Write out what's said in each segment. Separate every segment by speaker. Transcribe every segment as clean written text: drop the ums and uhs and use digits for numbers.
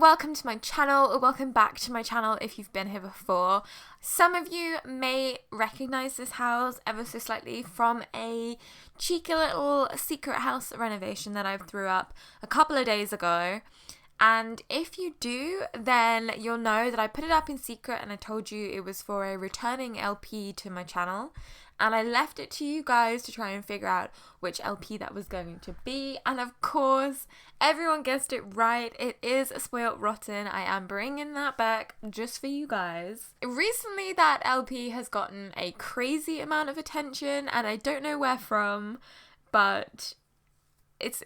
Speaker 1: welcome to my channel, or welcome back to my channel if you've been here before. Some of you may recognise this house ever so slightly from a cheeky little secret house renovation that I threw up a couple of days ago. And if you do, then you'll know that I put it up in secret and I told you it was for a returning LP to my channel. And I left it to you guys to try and figure out which LP that was going to be. And of course, everyone guessed it right. It is Spoilt Rotten. I am bringing that back just for you guys. Recently, that LP has gotten a crazy amount of attention, and I don't know where from, but it's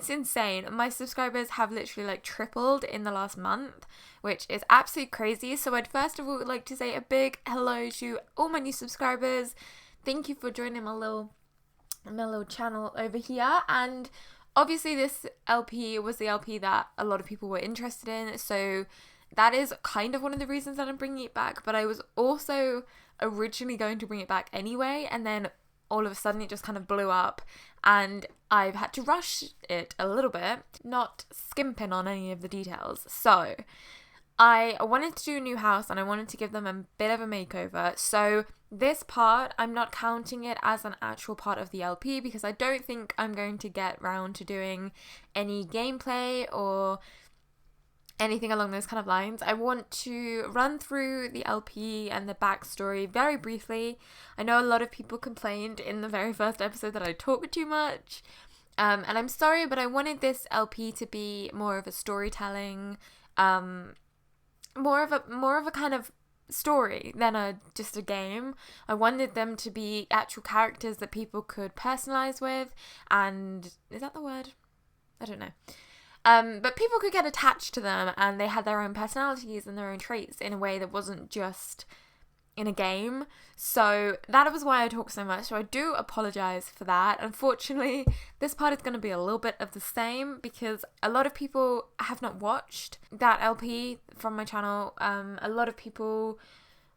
Speaker 1: insane. My subscribers have literally tripled in the last month, which is absolutely crazy. So I'd first of all like to say a big hello to all my new subscribers. Thank you for joining my little channel over here. And obviously this LP was the LP that a lot of people were interested in, so that is kind of one of the reasons that I'm bringing it back. But I was also originally going to bring it back anyway, and then all of a sudden it just kind of blew up and I've had to rush it a little bit, not skimping on any of the details. So I wanted to do a new house and I wanted to give them a bit of a makeover. So this part, I'm not counting it as an actual part of the LP because I don't think I'm going to get round to doing any gameplay or anything along those kind of lines. I want to run through the LP and the backstory very briefly. I know a lot of people complained in the very first episode that I talk too much, and I'm sorry, but I wanted this LP to be more of a storytelling, more of a kind of story than just a game. I wanted them to be actual characters that people could personalize with, and is that the word? I don't know. But people could get attached to them and they had their own personalities and their own traits in a way that wasn't just in a game. So that was why I talk so much. So I do apologise for that. Unfortunately, this part is going to be a little bit of the same because a lot of people have not watched that LP from my channel. A lot of people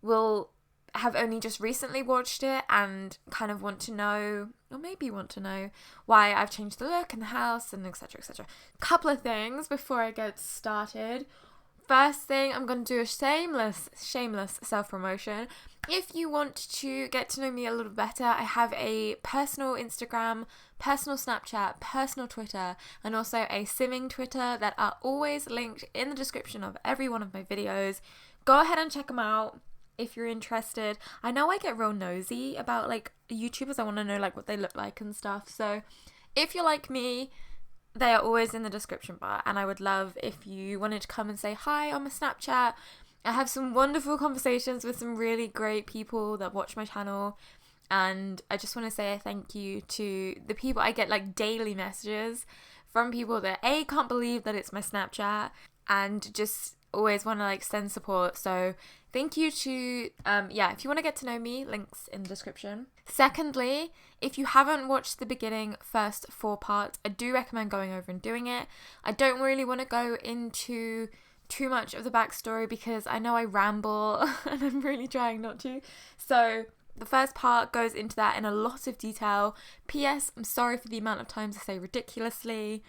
Speaker 1: will have only just recently watched it and kind of want to know, or maybe want to know, why I've changed the look in the house and etc, etc. Couple of things before I get started. First thing, I'm going to do a shameless self-promotion. If you want to get to know me a little better, I have a personal Instagram, personal Snapchat, personal Twitter, and also a simming Twitter that are always linked in the description of every one of my videos. Go ahead and check them out if you're interested. I know I get real nosy about YouTubers. I want to know what they look like and stuff. So if you're like me, they are always in the description bar, and I would love if you wanted to come and say hi on my Snapchat. I have some wonderful conversations with some really great people that watch my channel, and I just want to say a thank you to the people. I get daily messages from people that can't believe that it's my Snapchat and just always want to send support. So thank you to if you want to get to know me, links in the description. Secondly, if you haven't watched the beginning first 4 parts, I do recommend going over and doing it. I don't really want to go into too much of the backstory because I know I ramble and I'm really trying not to. So the first part goes into that in a lot of detail. P.S. I'm sorry for the amount of times I say ridiculously.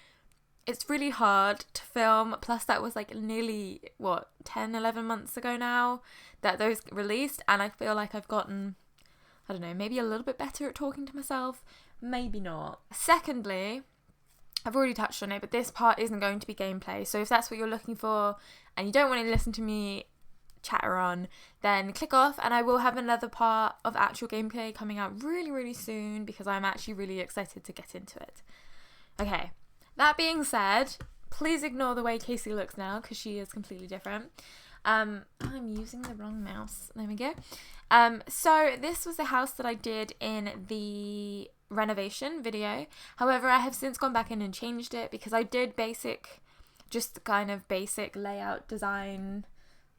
Speaker 1: It's really hard to film, plus that was nearly 10, 11 months ago now that those released, and I feel like I've gotten, I don't know, maybe a little bit better at talking to myself, maybe not. Secondly, I've already touched on it, but this part isn't going to be gameplay, so if that's what you're looking for and you don't want to listen to me chatter on, then click off, and I will have another part of actual gameplay coming out really, really soon because I'm actually really excited to get into it. Okay. That being said, please ignore the way Kasey looks now because she is completely different. I'm using the wrong mouse. There we go. So this was the house that I did in the renovation video. However, I have since gone back in and changed it because I did just kind of basic layout design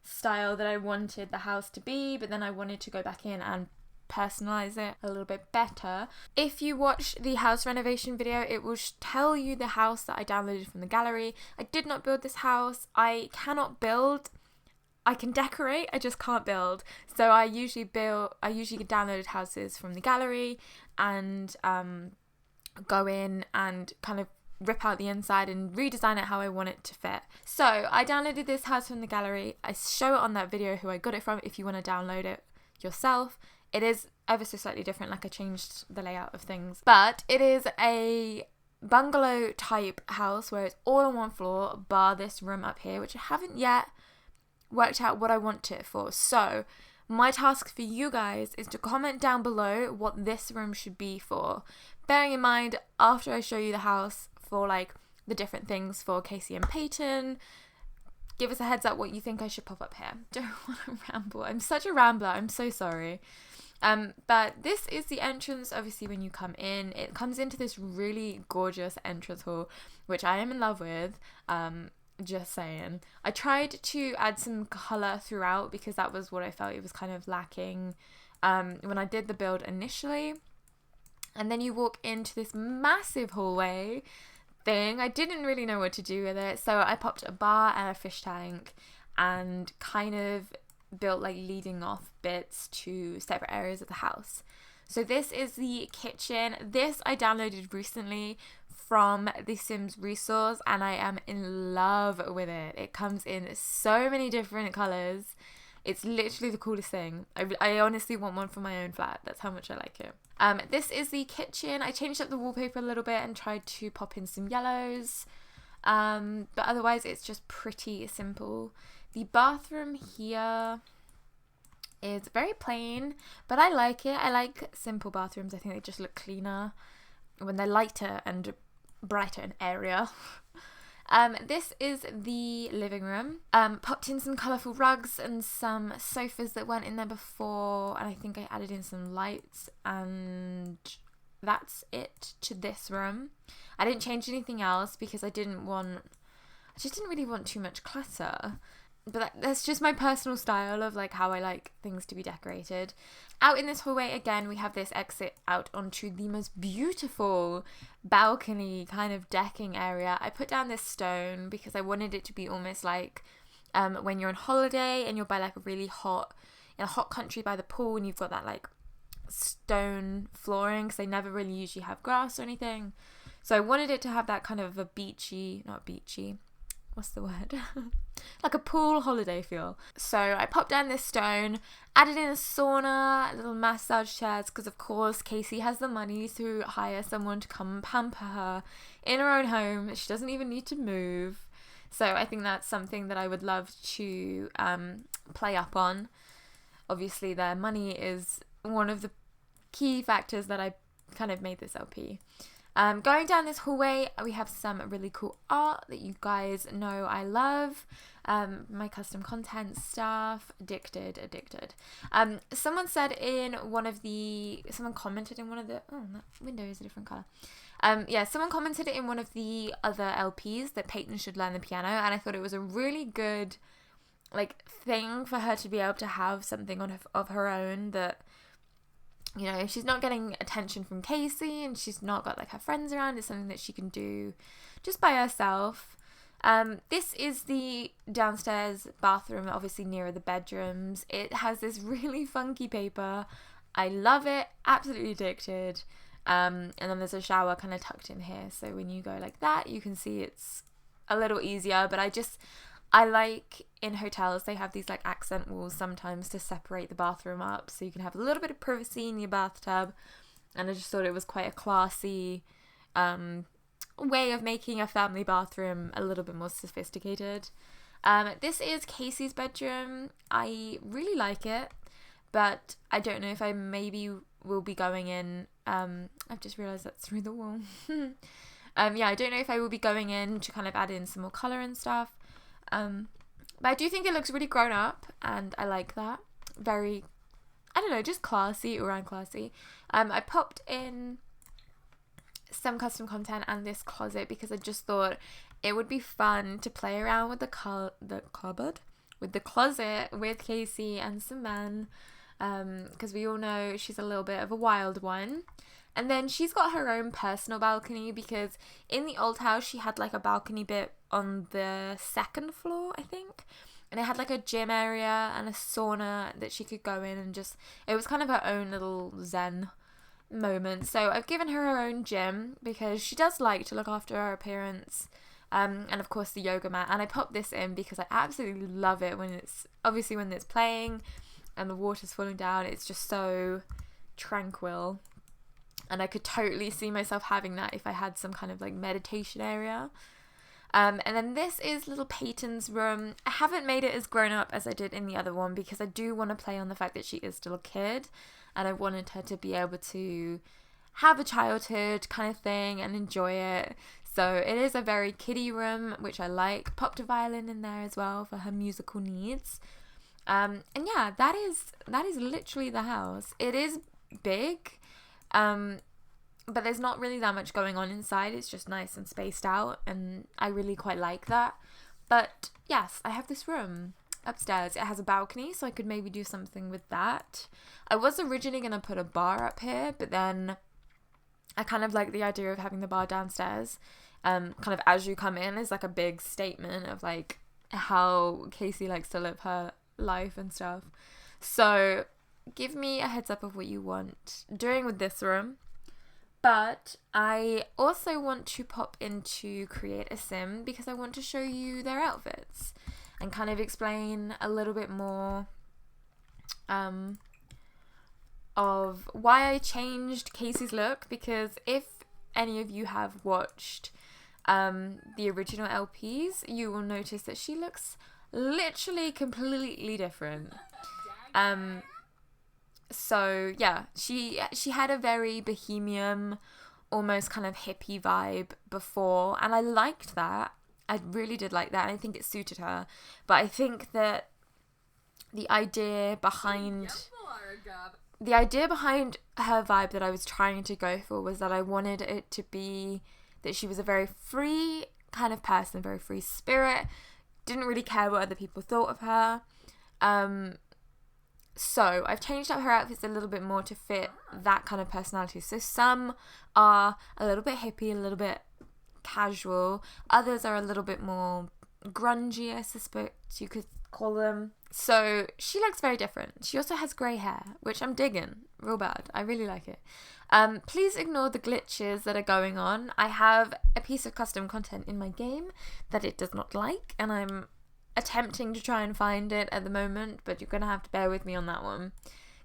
Speaker 1: style that I wanted the house to be, but then I wanted to go back in and personalize it a little bit better. If you watch the house renovation video, it will tell you the house that I downloaded from the gallery. I did not build this house. I cannot build. I can decorate, I just can't build. So I usually get downloaded houses from the gallery and go in and kind of rip out the inside and redesign it how I want it to fit. So I downloaded this house from the gallery. I show it on that video who I got it from if you want to download it yourself. It is ever so slightly different, like I changed the layout of things. But it is a bungalow type house where it's all on one floor, bar this room up here, which I haven't yet worked out what I want it for. So my task for you guys is to comment down below what this room should be for. Bearing in mind, after I show you the house for like the different things for Kasey and Payton, give us a heads up what you think I should pop up here. Don't want to ramble. I'm such a rambler. I'm so sorry. But this is the entrance. Obviously, when you come in, it comes into this really gorgeous entrance hall, which I am in love with. Just saying. I tried to add some colour throughout because that was what I felt it was kind of lacking when I did the build initially. And then you walk into this massive hallway thing. I didn't really know what to do with it, so I popped a bar and a fish tank and kind of built like leading off bits to separate areas of the house. So this is the kitchen. This I downloaded recently from the Sims resource and I am in love with it. It comes in so many different colours. It's literally the coolest thing. I honestly want one for my own flat. That's how much I like it. This is the kitchen. I changed up the wallpaper a little bit and tried to pop in some yellows. But otherwise it's just pretty simple. The bathroom here is very plain, but I like it. I like simple bathrooms. I think they just look cleaner when they're lighter and brighter in area. This is the living room. Popped in some colourful rugs and some sofas that weren't in there before, and I think I added in some lights, and that's it to this room. I didn't change anything else because I just didn't really want too much clutter. But that's just my personal style of like how I like things to be decorated. Out in this hallway again, we have this exit out onto the most beautiful balcony kind of decking area. I put down this stone because I wanted it to be almost like when you're on holiday and you're by like in a hot country by the pool and you've got that like stone flooring because they never really usually have grass or anything. So I wanted it to have that kind of a what's the word? Like a pool holiday feel. So I popped down this stone, added in a sauna, little massage chairs, because of course Kasey has the money to hire someone to come pamper her in her own home. She doesn't even need to move. So I think that's something that I would love to play up on. Obviously their money is one of the key factors that I kind of made this LP. Going down this hallway, we have some really cool art that you guys know I love. My custom content stuff, addicted. Someone commented in one of the, oh, that window is a different colour. Someone commented in one of the other LPs that Payton should learn the piano, and I thought it was a really good like thing for her to be able to have something of her own that, you know, if she's not getting attention from Kasey and she's not got like her friends around, it's something that she can do just by herself. This is the downstairs bathroom, obviously nearer the bedrooms. It has this really funky paper. I love it, absolutely addicted. And then there's a shower kind of tucked in here, so when you go like that, you can see it's a little easier. But I like in hotels they have these like accent walls sometimes to separate the bathroom up so you can have a little bit of privacy in your bathtub, and I just thought it was quite a classy way of making a family bathroom a little bit more sophisticated. This is Kasey's bedroom. I really like it, but I don't know if I maybe will be going in, I've just realised that's through the wall. I don't know if I will be going in to kind of add in some more colour and stuff. But I do think it looks really grown up, and I like that. Very, I don't know, just classy, around classy. I popped in some custom content and this closet because I just thought it would be fun to play around with the closet with Kasey and some men, because we all know she's a little bit of a wild one. And then she's got her own personal balcony because in the old house she had like a balcony bit on the second floor, I think. And it had like a gym area and a sauna that she could go in and just, it was kind of her own little zen moment. So I've given her own gym because she does like to look after her appearance. And of course the yoga mat. And I popped this in because I absolutely love it when it's playing and the water's falling down. It's just so tranquil. And I could totally see myself having that if I had some kind of like meditation area. And then this is little Payton's room. I haven't made it as grown up as I did in the other one because I do want to play on the fact that she is still a kid. And I wanted her to be able to have a childhood kind of thing and enjoy it. So it is a very kiddie room, which I like. Popped a violin in there as well for her musical needs. And yeah, that is literally the house. It is big, but there's not really that much going on inside. It's just nice and spaced out, and I really quite like that. But yes, I have this room upstairs. It has a balcony, so I could maybe do something with that. I was originally going to put a bar up here, but then I kind of like the idea of having the bar downstairs. Kind of as you come in is like a big statement of like how Kasey likes to live her life and stuff. So give me a heads up of what you want doing with this room. But I also want to pop into Create a Sim because I want to show you their outfits and kind of explain a little bit more of why I changed Kasey's look, because if any of you have watched the original LPs, you will notice that she looks literally completely different. So yeah, she had a very bohemian, almost kind of hippie vibe before, and I liked that. I really did like that, and I think it suited her. But I think that the idea behind her vibe that I was trying to go for was that I wanted it to be that she was a very free kind of person, very free spirit, didn't really care what other people thought of her. So I've changed up her outfits a little bit more to fit that kind of personality. So some are a little bit hippie, a little bit casual. Others are a little bit more grungy, I suspect you could call them. So she looks very different. She also has grey hair, which I'm digging real bad. I really like it. Please ignore the glitches that are going on. I have a piece of custom content in my game that it does not like, and I'm attempting to try and find it at the moment, but you're gonna have to bear with me on that one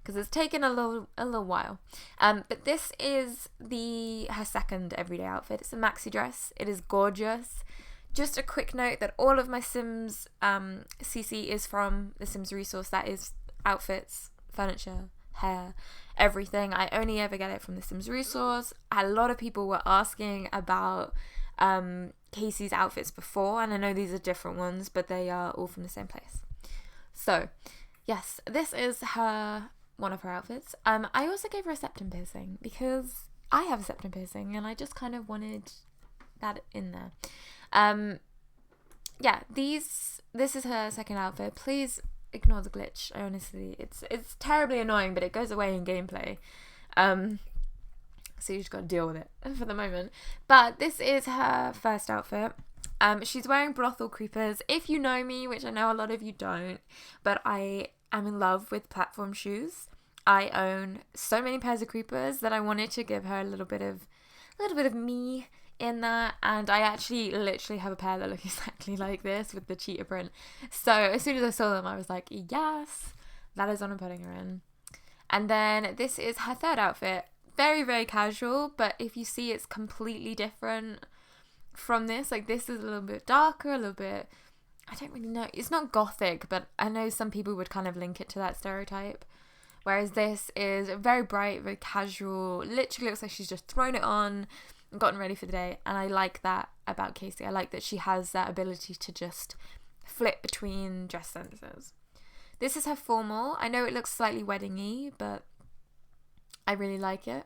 Speaker 1: because it's taken a little while. But this is her second everyday outfit. It's a maxi dress. It is gorgeous. Just a quick note that all of my Sims CC is from the Sims resource. That is outfits, furniture, hair, everything. I only ever get it from the Sims resource. A lot of people were asking about Kasey's outfits before, and I know these are different ones, but they are all from the same place. So yes, this is one of her outfits. I also gave her a septum piercing because I have a septum piercing and I just kind of wanted that in there. Yeah, this is her second outfit. Please ignore the glitch. I honestly, it's terribly annoying, but it goes away in gameplay. So you just got to deal with it for the moment. But this is her first outfit. She's wearing brothel creepers. If you know me, which I know a lot of you don't, but I am in love with platform shoes. I own so many pairs of creepers that I wanted to give her a little bit of me in that, and I actually literally have a pair that look exactly like this with the cheetah print. So as soon as I saw them, I was like, yes, that is what I'm putting her in. And then this is her third outfit. Very, very casual, but if you see, it's completely different from this. Like, this is a little bit darker, a little bit, I don't really know. It's not gothic, but I know some people would kind of link it to that stereotype. Whereas this is very bright, very casual. Literally looks like she's just thrown it on and gotten ready for the day. And I like that about Kasey. I like that she has that ability to just flip between dress senses. This is her formal. I know it looks slightly wedding-y, but I really like it.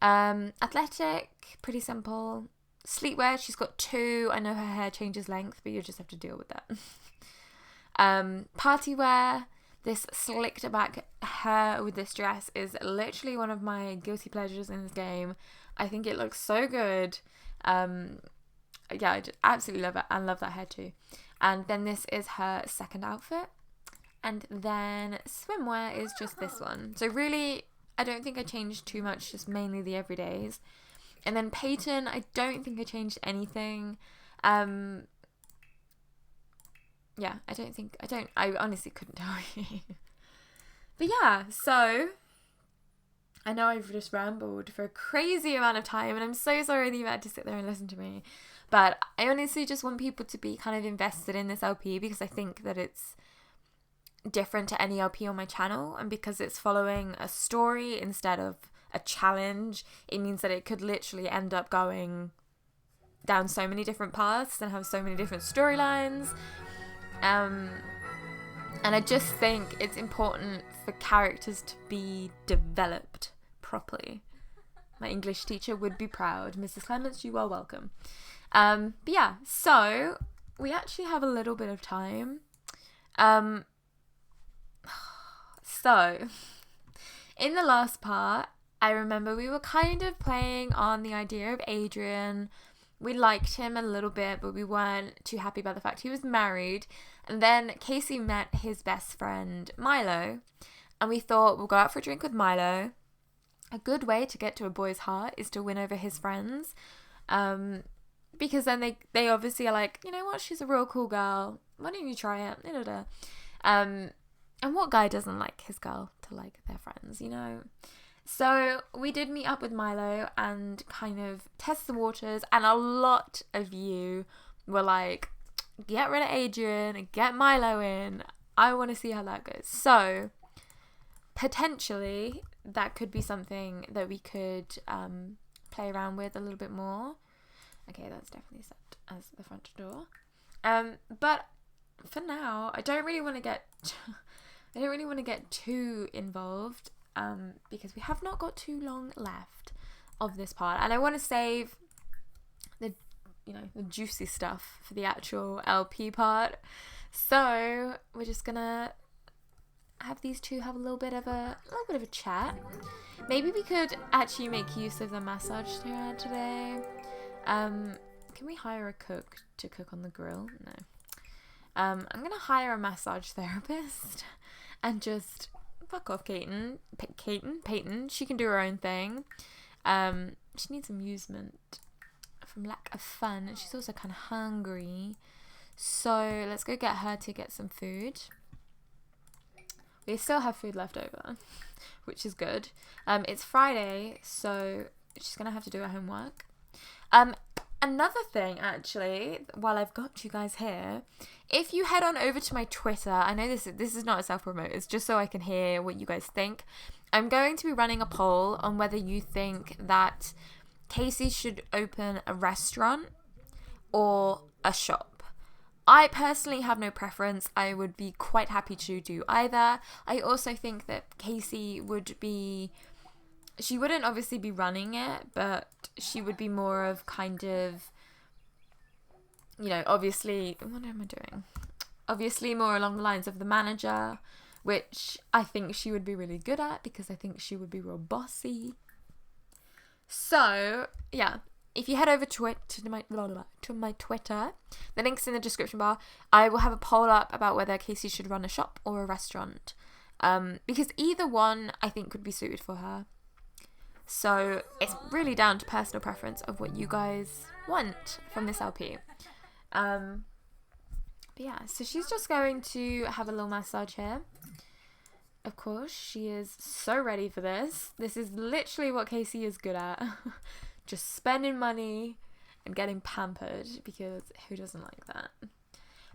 Speaker 1: Athletic, pretty simple. Sleepwear, she's got two. I know her hair changes length, but you just have to deal with that. Party wear, this slicked back hair with this dress is literally one of my guilty pleasures in this game. I think it looks so good. Yeah, I just absolutely love it. I love that hair too. And then this is her second outfit. And then swimwear is just this one. So really, I don't think I changed too much, just mainly the everydays. And then Payton, I don't think I changed anything. Yeah, I honestly couldn't tell you. But yeah, so I know I've just rambled for a crazy amount of time, and I'm so sorry that you had to sit there and listen to me. But I honestly just want people to be kind of invested in this LP, because I think that it's different to any LP on my channel, and because it's following a story instead of a challenge, it means that it could literally end up going down so many different paths and have so many different storylines. And I just think it's important for characters to be developed properly. My English teacher would be proud. Mrs. Clements, you are welcome. But yeah, so we actually have a little bit of time. So in the last part, I remember we were kind of playing on the idea of Adrian. We liked him a little bit, but we weren't too happy about the fact he was married. And then Kasey met his best friend, Milo. And we thought, we'll go out for a drink with Milo. A good way to get to a boy's heart is to win over his friends. Because then they obviously are like, you know what, she's a real cool girl. Why don't you try it? And what guy doesn't like his girl to like their friends, you know? So we did meet up with Milo and kind of test the waters, and a lot of you were like, get rid of Adrian and get Milo in. I want to see how that goes. So potentially that could be something that we could play around with a little bit more. Okay, that's definitely set as the front door. But for now, I don't really want to get too involved. Because we have not got too long left of this part, and I want to save the juicy stuff for the actual LP part. So we're just gonna have these two have a little bit of a chat. Maybe we could actually make use of the massage chair today. Can we hire a cook to cook on the grill? No. I'm gonna hire a massage therapist and just fuck off Payton. She can do her own thing. She needs amusement from lack of fun, and she's also kind of hungry. So let's go get her to get some food. We still have food left over, which is good. It's Friday, so she's gonna have to do her homework. Another thing, actually, while I've got you guys here, if you head on over to my Twitter, I know this is not a self-promote, it's just so I can hear what you guys think. I'm going to be running a poll on whether you think that Kasey should open a restaurant or a shop. I personally have no preference. I would be quite happy to do either. I also think that Kasey she wouldn't obviously be running it, but she would be more of kind of, obviously, what am I doing? Obviously more along the lines of the manager, which I think she would be really good at, because I think she would be real bossy. So, yeah, if you head over to my Twitter, the link's in the description bar. I will have a poll up about whether Kasey should run a shop or a restaurant, because either one I think could be suited for her. So it's really down to personal preference of what you guys want from this LP. But yeah, so she's just going to have a little massage here. Of course, she is so ready for this. This is literally what Kasey is good at. Just spending money and getting pampered, because who doesn't like that?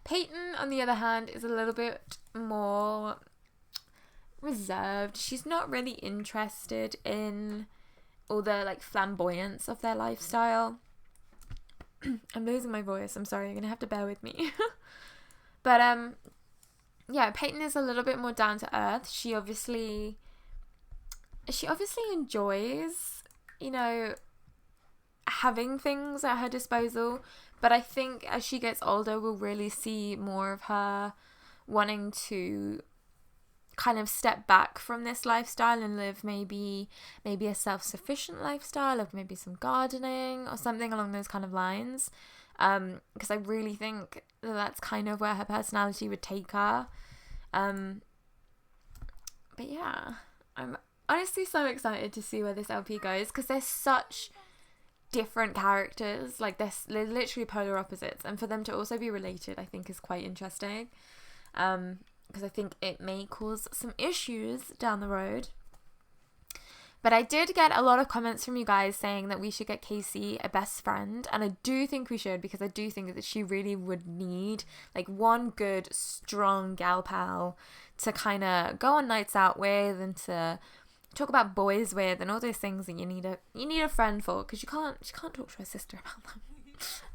Speaker 1: Payton, on the other hand, is a little bit more reserved. She's not really interested in all the flamboyance of their lifestyle. I'm losing my voice. I'm sorry. You're gonna have to bear with me. But yeah, Payton is a little bit more down to earth. She obviously enjoys, having things at her disposal. But I think as she gets older, we'll really see more of her wanting to kind of step back from this lifestyle and live maybe a self-sufficient lifestyle of maybe some gardening or something along those kind of lines, because I really think that's kind of where her personality would take her. But yeah, I'm honestly so excited to see where this LP goes, because they're such different characters. Like, they're literally polar opposites, and for them to also be related, I think, is quite interesting. Because I think it may cause some issues down the road. But I did get a lot of comments from you guys saying that we should get Kasey a best friend. And I do think we should, because I do think that she really would need like one good, strong gal pal to kind of go on nights out with and to talk about boys with and all those things that you need a friend for, because she can't talk to her sister about them.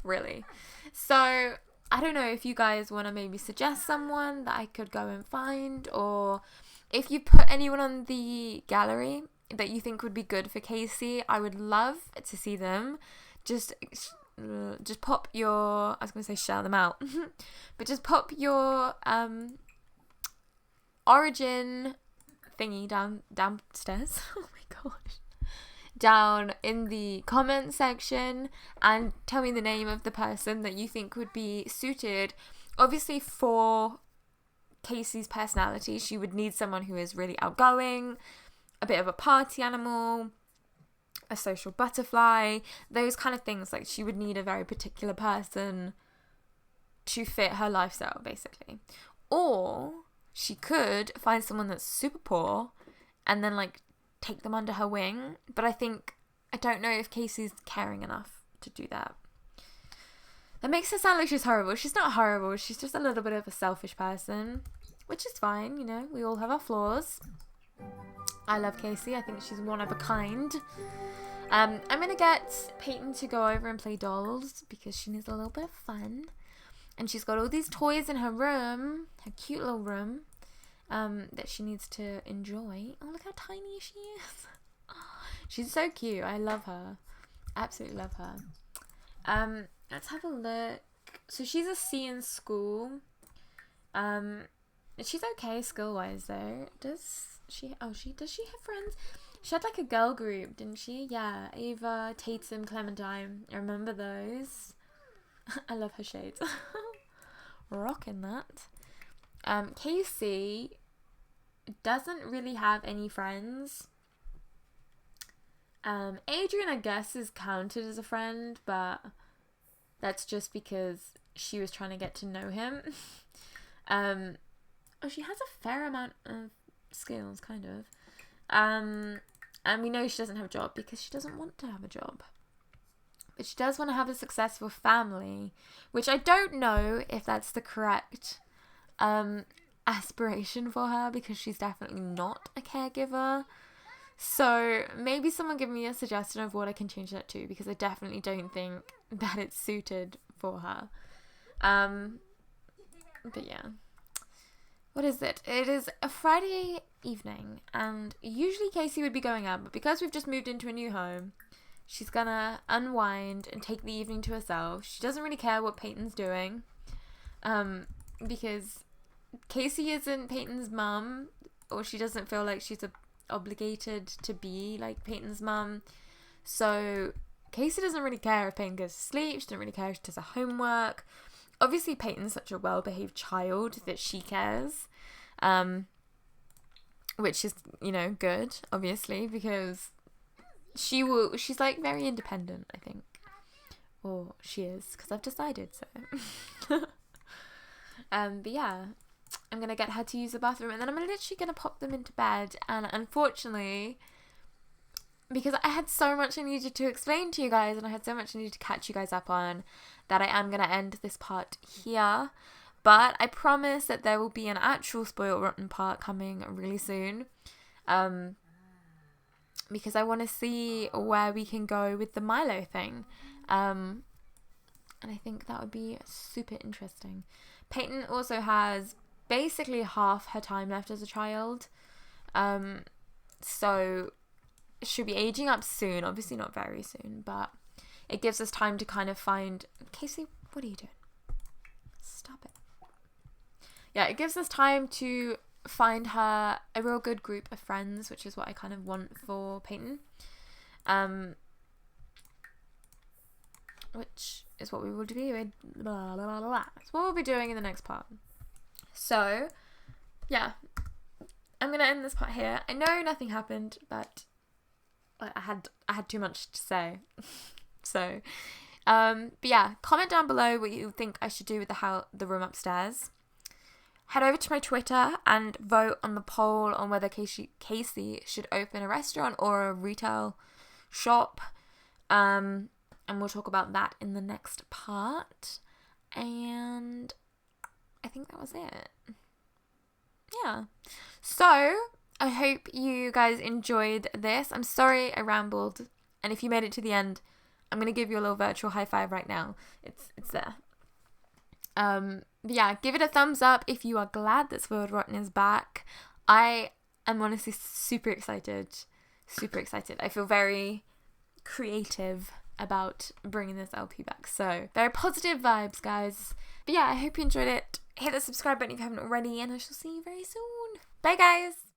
Speaker 1: Really. So I don't know if you guys want to maybe suggest someone that I could go and find, or if you put anyone on the gallery that you think would be good for Kasey, I would love to see them. Just pop your, I was going to say shout them out, but just pop your origin thingy downstairs. Oh my gosh. Down in the comment section and tell me the name of the person that you think would be suited. Obviously, for Kasey's personality, she would need someone who is really outgoing, a bit of a party animal, a social butterfly, those kind of things. Like, she would need a very particular person to fit her lifestyle, basically. Or she could find someone that's super poor and then like take them under her wing. But I don't know if Kasey's caring enough to do that. That makes her sound like she's horrible. She's not horrible. She's just a little bit of a selfish person, which is fine. You know, we all have our flaws. I love Kasey. I think she's one of a kind. I'm going to get Payton to go over and play dolls because she needs a little bit of fun. And she's got all these toys in her room, her cute little room, that she needs to enjoy. Oh, look how tiny she is. She's so cute. I love her. Absolutely love her. Let's have a look. So she's a C in school. She's okay skill-wise though. Does she have friends? She had like a girl group, didn't she? Yeah, Ava, Tatum, Clementine. I remember those. I love her shades. Rocking that. Kasey doesn't really have any friends. Adrian, I guess, is counted as a friend, but that's just because she was trying to get to know him. She has a fair amount of skills, kind of. And we know she doesn't have a job because she doesn't want to have a job. But she does want to have a successful family, which I don't know if that's the correct aspiration for her, because she's definitely not a caregiver. So maybe someone give me a suggestion of what I can change that to, because I definitely don't think that it's suited for her. But yeah. What is it? It is a Friday evening, and usually Kasey would be going out, but because we've just moved into a new home, she's gonna unwind and take the evening to herself. She doesn't really care what Payton's doing, because Kasey isn't Payton's mum, or she doesn't feel like she's obligated to be like Payton's mum. So Kasey doesn't really care if Payton goes to sleep. She doesn't really care if she does her homework. Obviously, Payton's such a well-behaved child that she cares, which is, you know, good, obviously, because she's like very independent, I think. Or she is, because I've decided so. But yeah, I'm going to get her to use the bathroom, and then I'm literally going to pop them into bed. And unfortunately, because I had so much I needed to explain to you guys, and I had so much I needed to catch you guys up on, that I am going to end this part here. But I promise that there will be an actual Spoilt Rotten part coming really soon. Because I want to see where we can go with the Milo thing. And I think that would be super interesting. Payton also has basically half her time left as a child. So she'll be aging up soon. Obviously not very soon, but it gives us time to kind of find... Kasey, what are you doing? Stop it. Yeah, it gives us time to find her a real good group of friends, which is what I kind of want for Payton. Which is what we will be doing. Blah, blah, blah, blah. It's what we'll be doing in the next part. So, yeah. I'm going to end this part here. I know nothing happened, but I had too much to say. So, but yeah, comment down below what you think I should do with the room upstairs. Head over to my Twitter and vote on the poll on whether Kasey should open a restaurant or a retail shop. And we'll talk about that in the next part. And I think that was it. Yeah. So, I hope you guys enjoyed this. I'm sorry I rambled. And if you made it to the end, I'm going to give you a little virtual high five right now. It's there. But yeah, give it a thumbs up if you are glad that Spoilt Rotten is back. I am honestly super excited. Super excited. I feel very creative about bringing this LP back. So, very positive vibes, guys. But yeah, I hope you enjoyed it. Hit the subscribe button if you haven't already, and I shall see you very soon. Bye, guys!